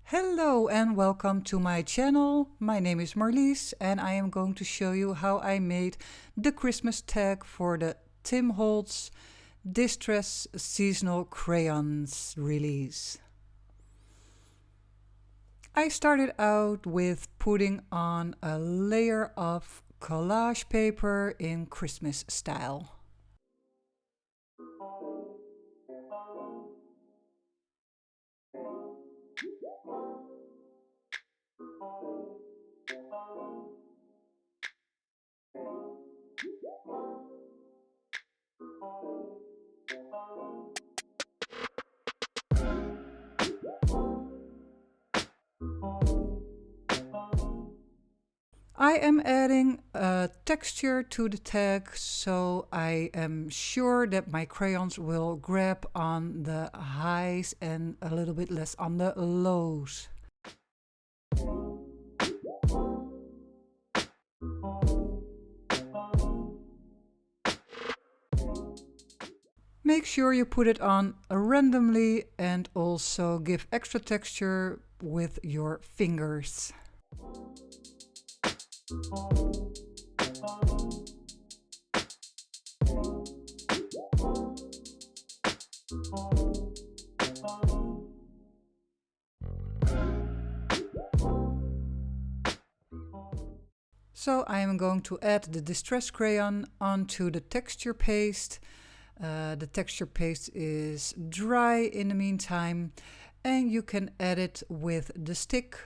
Hello and welcome to my channel. My name is Marlies and I am going to show you how I made the Christmas tag for the Tim Holtz Distress Seasonal Crayons release. I started out with putting on a layer of collage paper in Christmas style. I am adding a texture to the tag, so I am sure that my crayons will grab on the highs and a little bit less on the lows. Make sure you put it on randomly and also give extra texture with your fingers. So I am going to add the distress crayon onto the texture paste. The texture paste is dry in the meantime, and you can add it with the stick,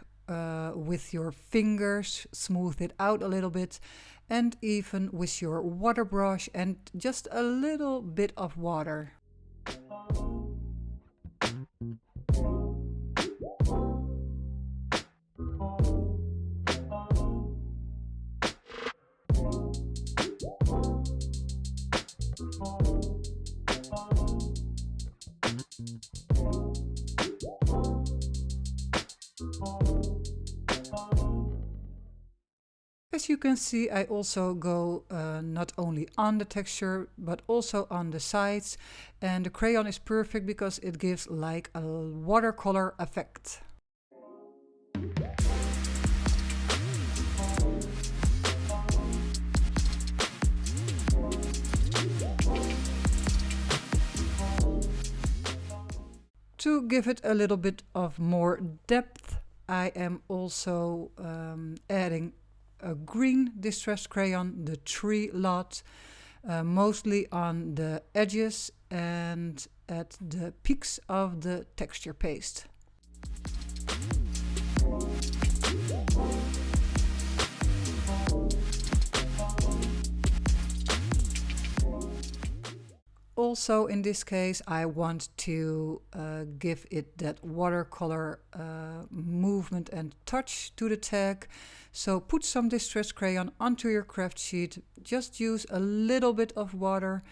with your fingers, smooth it out a little bit, and even with your water brush and just a little bit of water. As you can see, I also go not only on the texture but also on the sides, and the crayon is perfect because it gives like a watercolor effect. To give it a little bit of more depth, I am also adding a green distress crayon, the tree lot, mostly on the edges and at the peaks of the texture paste. Also in this case I want to give it that watercolor movement and touch to the tag. So put some distress crayon onto your craft sheet, just use a little bit of water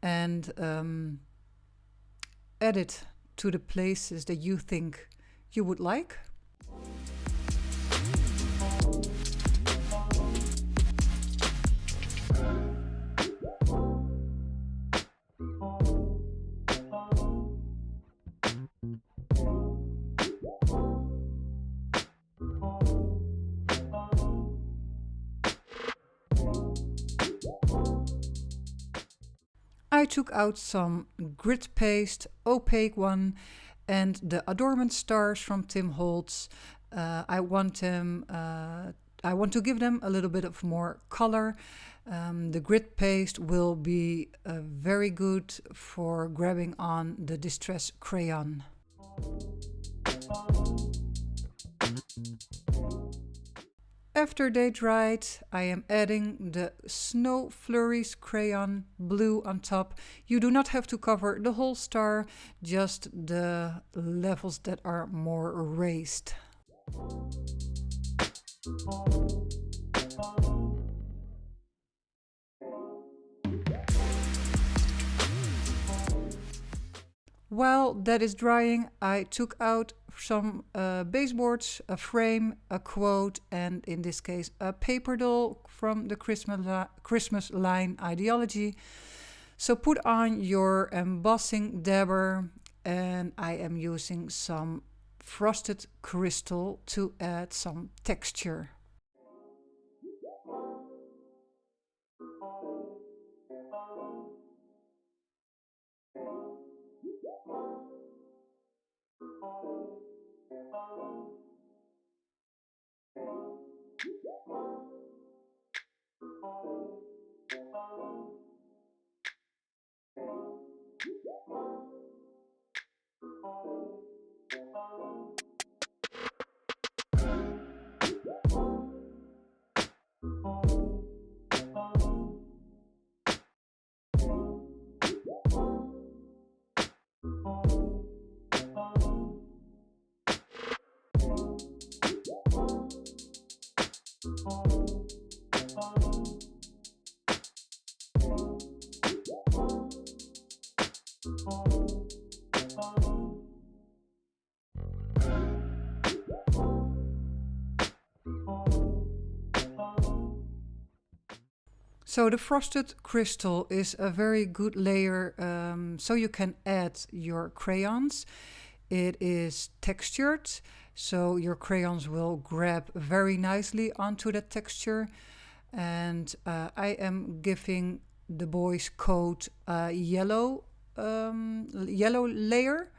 and add it to the places that you think you would like. I took out some grit paste, opaque one, and the Adornment stars from Tim Holtz. I want to give them a little bit of more color. The grit paste will be very good for grabbing on the distress crayon. After they dried, I am adding the Snow Flurries crayon blue on top. You do not have to cover the whole star, just the levels that are more raised. While that is drying, I took out some baseboards, a frame, a quote, and in this case a paper doll from the Christmas line Ideology. So put on your embossing dabber, and I am using some frosted crystal to add some texture. So the frosted crystal is a very good layer, so you can add your crayons. It is textured, so your crayons will grab very nicely onto the texture. And I am giving the boy's coat a yellow layer.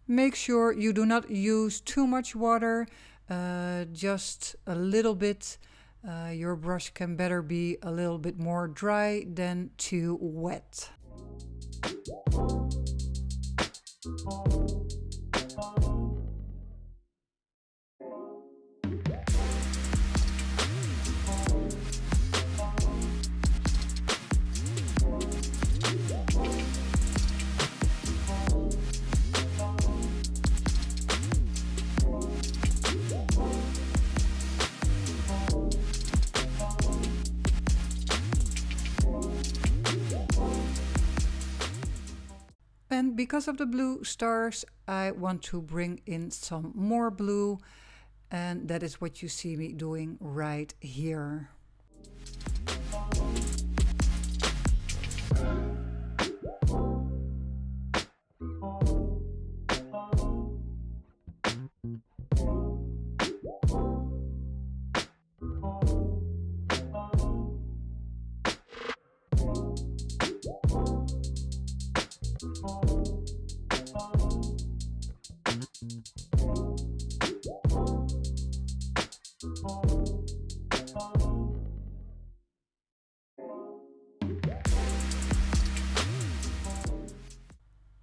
Make sure you do not use too much water, just a little bit. Your brush can better be a little bit more dry than too wet. And because of the blue stars, I want to bring in some more blue, and that is what you see me doing right here.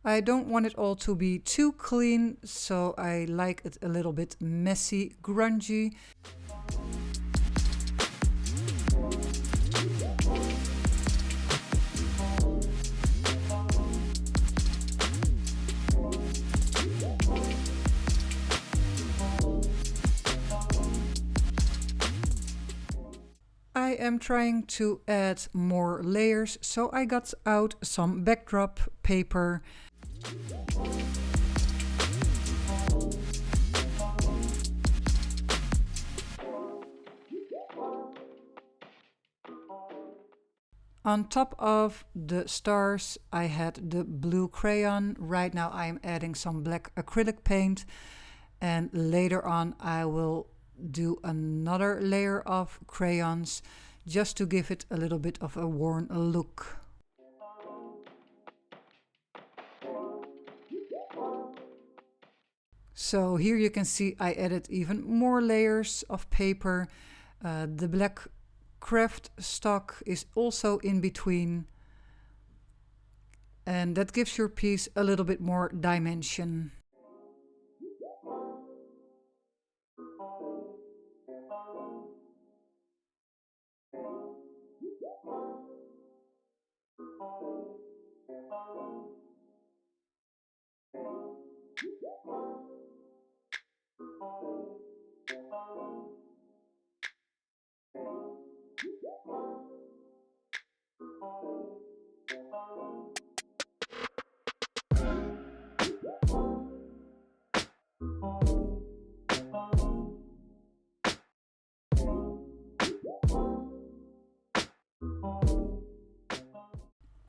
I don't want it all to be too clean, so I like it a little bit messy, grungy. I am trying to add more layers, so I got out some backdrop paper. On top of the stars, I had the blue crayon. Right now I am adding some black acrylic paint, and later on I will do another layer of crayons just to give it a little bit of a worn look. So here you can see I added even more layers of paper. The black craft stock is also in between, and that gives your piece a little bit more dimension.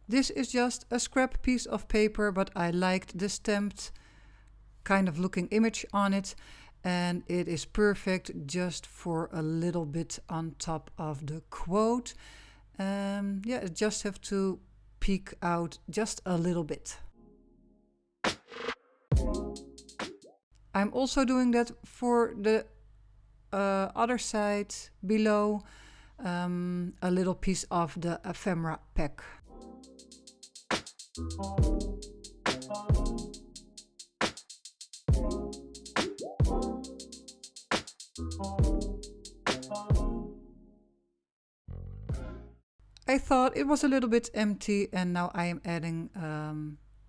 This is just a scrap piece of paper, but I liked the stamped kind of looking image on it, and it is perfect just for a little bit on top of the quote. Yeah, just have to peek out just a little bit. I'm also doing that for the other side below, a little piece of the ephemera pack. I thought it was a little bit empty, and now I am adding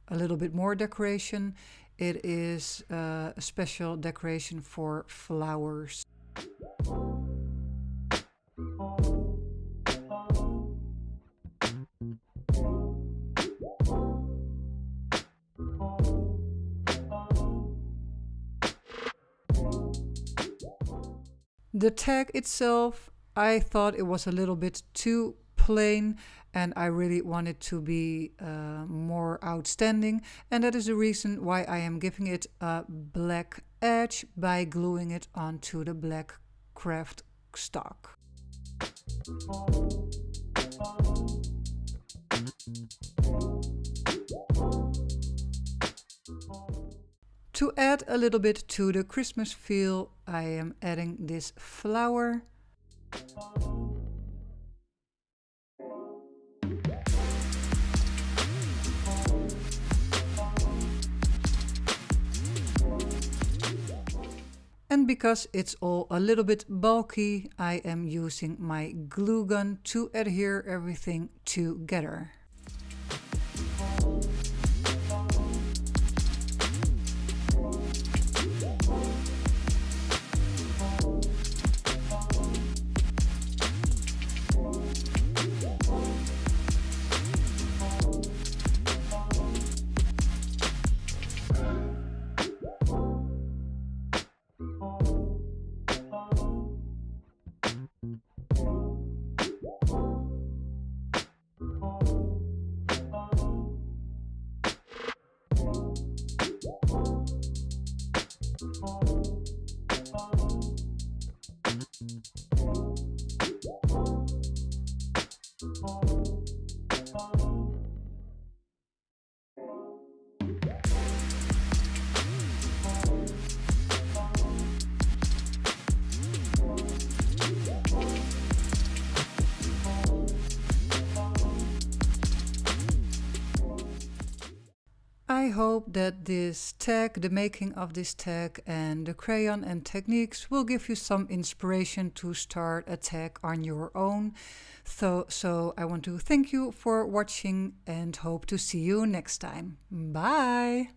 a little bit more decoration. It is a special decoration for flowers. The tag itself, I thought it was a little bit too plain, and I really want it to be more outstanding, and that is the reason why I am giving it a black edge by gluing it onto the black craft stock. To add a little bit to the Christmas feel, I am adding this flower. And because it's all a little bit bulky, I am using my glue gun to adhere everything together. I hope that this tag, the making of this tag and the crayon and techniques will give you some inspiration to start a tag on your own. So I want to thank you for watching and hope to see you next time. Bye!